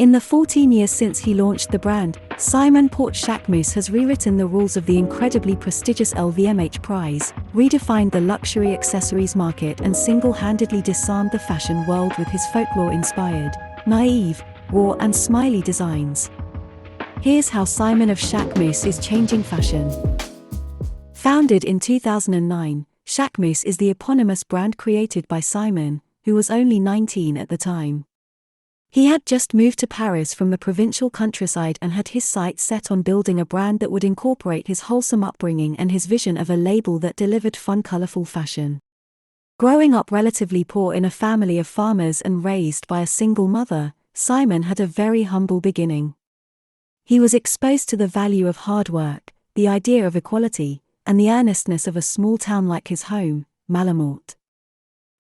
In the 14 years since he launched the brand, Porte Jacquemus has rewritten the rules of the incredibly prestigious LVMH prize, redefined the luxury accessories market and single-handedly disarmed the fashion world with his folklore-inspired, naive, raw and smiley designs. Here's how Simon of Jacquemus is changing fashion. Founded in 2009, Jacquemus is the eponymous brand created by Simon, who was only 19 at the time. He had just moved to Paris from the provincial countryside and had his sights set on building a brand that would incorporate his wholesome upbringing and his vision of a label that delivered fun, colorful fashion. Growing up relatively poor in a family of farmers and raised by a single mother, Simon had a very humble beginning. He was exposed to the value of hard work, the idea of equality, and the earnestness of a small town like his home, Malamort.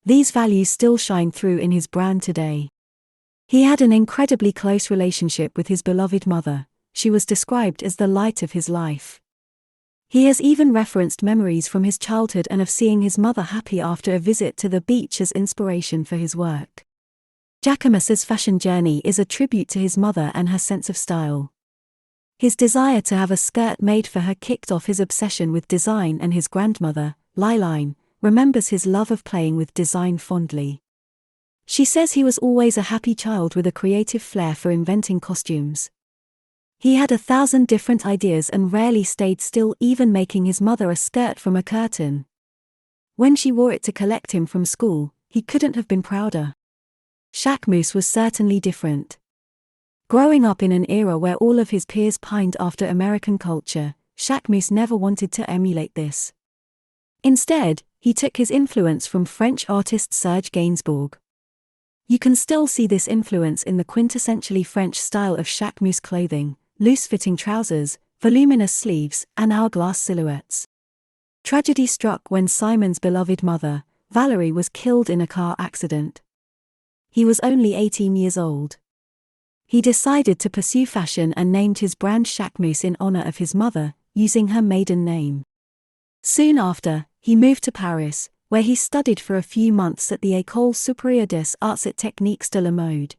These values still shine through in his brand today. He had an incredibly close relationship with his beloved mother. She was described as the light of his life. He has even referenced memories from his childhood and of seeing his mother happy after a visit to the beach as inspiration for his work. Jacquemus's fashion journey is a tribute to his mother and her sense of style. His desire to have a skirt made for her kicked off his obsession with design, and his grandmother, Liline, remembers his love of playing with design fondly. She says he was always a happy child with a creative flair for inventing costumes. He had 1,000 different ideas and rarely stayed still, even making his mother a skirt from a curtain. When she wore it to collect him from school, he couldn't have been prouder. Jacquemus was certainly different. Growing up in an era where all of his peers pined after American culture, Jacquemus never wanted to emulate this. Instead, he took his influence from French artist Serge Gainsbourg. You can still see this influence in the quintessentially French style of Jacquemus clothing: loose-fitting trousers, voluminous sleeves, and hourglass silhouettes. Tragedy struck when Simon's beloved mother, Valerie, was killed in a car accident. He was only 18 years old. He decided to pursue fashion and named his brand Jacquemus in honor of his mother, using her maiden name. Soon after, he moved to Paris, where he studied for a few months at the École supérieure des arts et techniques de la mode.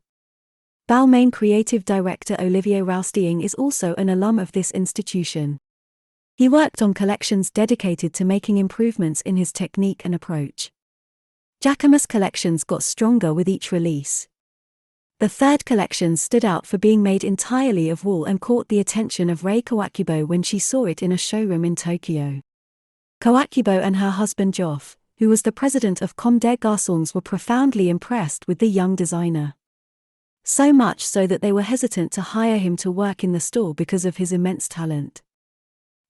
Balmain creative director Olivier Rousteing is also an alum of this institution. He worked on collections dedicated to making improvements in his technique and approach. Jacquemus collections got stronger with each release. The third collection stood out for being made entirely of wool and caught the attention of Rei Kawakubo when she saw it in a showroom in Tokyo. Kawakubo and her husband Geoff, who was the president of Comme des Garçons, were profoundly impressed with the young designer. So much so that they were hesitant to hire him to work in the store because of his immense talent.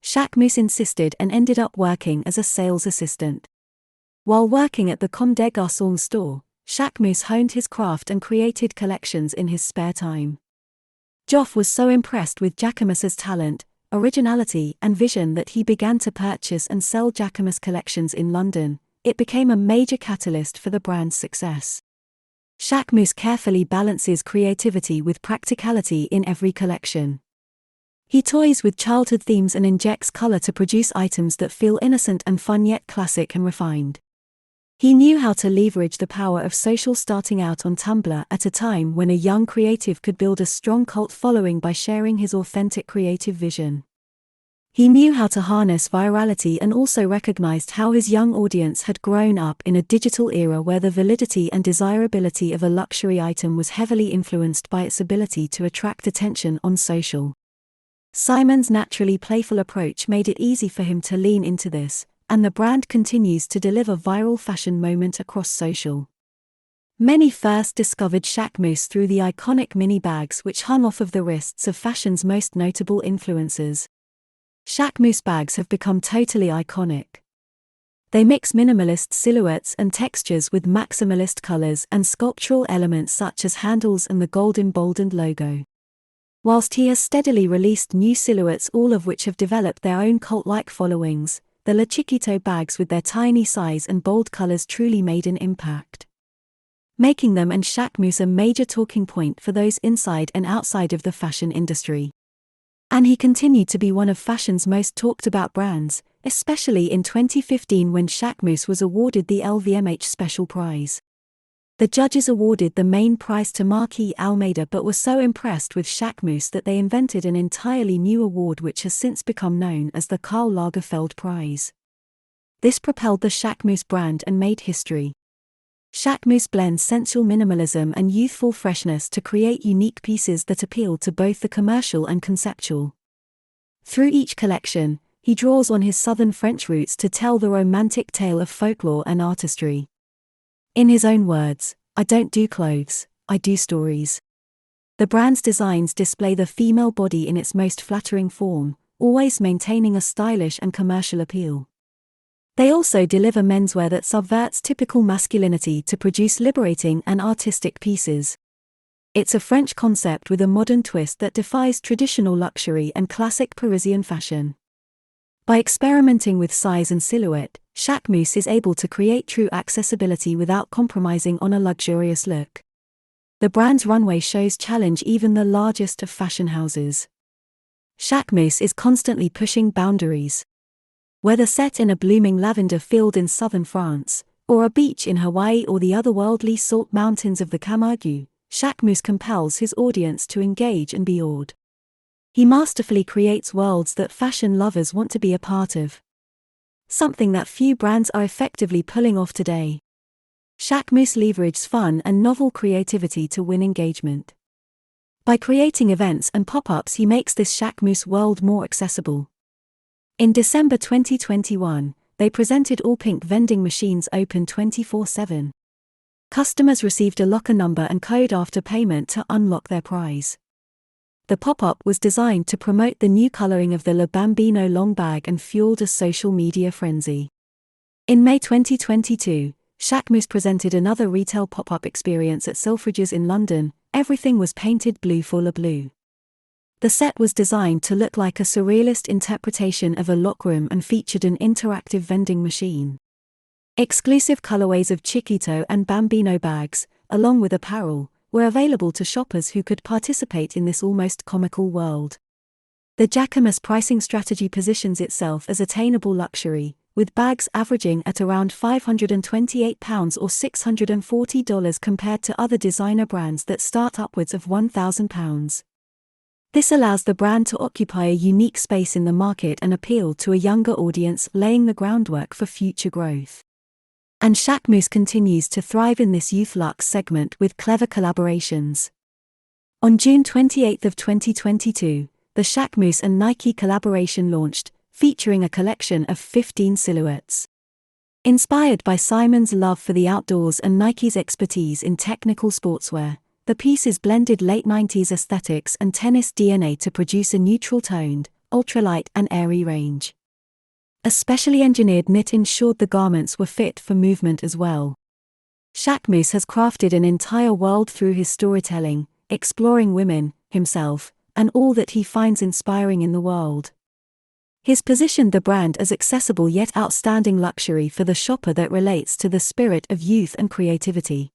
Jacquemus insisted and ended up working as a sales assistant. While working at the Comme des Garçons store, Jacquemus honed his craft and created collections in his spare time. Geoff was so impressed with Jacquemus's talent, originality and vision that he began to purchase and sell Jacquemus collections in London. It became a major catalyst for the brand's success. Jacquemus carefully balances creativity with practicality in every collection. He toys with childhood themes and injects color to produce items that feel innocent and fun yet classic and refined. He knew how to leverage the power of social, starting out on Tumblr at a time when a young creative could build a strong cult following by sharing his authentic creative vision. He knew how to harness virality and also recognized how his young audience had grown up in a digital era where the validity and desirability of a luxury item was heavily influenced by its ability to attract attention on social. Simon's naturally playful approach made it easy for him to lean into this, and the brand continues to deliver viral fashion moments across social. Many first discovered Jacquemus through the iconic mini bags which hung off of the wrists of fashion's most notable influencers. Jacquemus bags have become totally iconic. They mix minimalist silhouettes and textures with maximalist colors and sculptural elements such as handles and the gold emboldened logo. Whilst he has steadily released new silhouettes, all of which have developed their own cult-like followings, the La Chiquito bags with their tiny size and bold colors truly made an impact, making them and Jacquemus a major talking point for those inside and outside of the fashion industry. And he continued to be one of fashion's most talked about brands, especially in 2015 when Jacquemus was awarded the LVMH Special Prize. The judges awarded the main prize to Marquis Almeida but were so impressed with Jacquemus that they invented an entirely new award which has since become known as the Karl Lagerfeld Prize. This propelled the Jacquemus brand and made history. Jacquemus blends sensual minimalism and youthful freshness to create unique pieces that appeal to both the commercial and conceptual. Through each collection, he draws on his southern French roots to tell the romantic tale of folklore and artistry. In his own words, "I don't do clothes, I do stories." The brand's designs display the female body in its most flattering form, always maintaining a stylish and commercial appeal. They also deliver menswear that subverts typical masculinity to produce liberating and artistic pieces. It's a French concept with a modern twist that defies traditional luxury and classic Parisian fashion. By experimenting with size and silhouette, Jacquemus is able to create true accessibility without compromising on a luxurious look. The brand's runway shows challenge even the largest of fashion houses. Jacquemus is constantly pushing boundaries. Whether set in a blooming lavender field in southern France, or a beach in Hawaii or the otherworldly salt mountains of the Camargue, Jacquemus compels his audience to engage and be awed. He masterfully creates worlds that fashion lovers want to be a part of. Something that few brands are effectively pulling off today. Jacquemus leverages fun and novel creativity to win engagement. By creating events and pop-ups, he makes this Jacquemus world more accessible. In December 2021, they presented all-pink vending machines open 24/7. Customers received a locker number and code after payment to unlock their prize. The pop-up was designed to promote the new coloring of the Le Bambino long bag and fueled a social media frenzy. In May 2022, Jacquemus presented another retail pop-up experience at Selfridges in London. Everything was painted blue for Le Bleu. The set was designed to look like a surrealist interpretation of a lockroom and featured an interactive vending machine. Exclusive colorways of Chiquito and Bambino bags, along with apparel, were available to shoppers who could participate in this almost comical world. The Jacquemus pricing strategy positions itself as attainable luxury, with bags averaging at around £528 or $640 compared to other designer brands that start upwards of £1,000. This allows the brand to occupy a unique space in the market and appeal to a younger audience, laying the groundwork for future growth. And Jacquemus continues to thrive in this youth luxe segment with clever collaborations. On June 28 of 2022, the Jacquemus and Nike collaboration launched, featuring a collection of 15 silhouettes. Inspired by Simon's love for the outdoors and Nike's expertise in technical sportswear, the pieces blended late 90s aesthetics and tennis DNA to produce a neutral-toned, ultralight and airy range. A specially engineered knit ensured the garments were fit for movement as well. Jacquemus has crafted an entire world through his storytelling, exploring women, himself, and all that he finds inspiring in the world. He's positioned the brand as accessible yet outstanding luxury for the shopper that relates to the spirit of youth and creativity.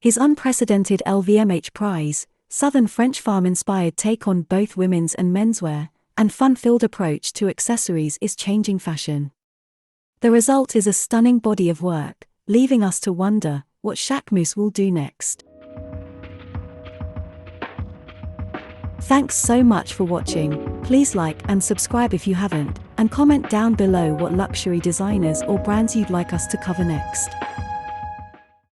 His unprecedented LVMH prize, Southern French farm-inspired take on both women's and menswear, and fun-filled approach to accessories is changing fashion. The result is a stunning body of work, leaving us to wonder what Jacquemus will do next. Thanks so much for watching. Please like and subscribe if you haven't, and comment down below what luxury designers or brands you'd like us to cover next.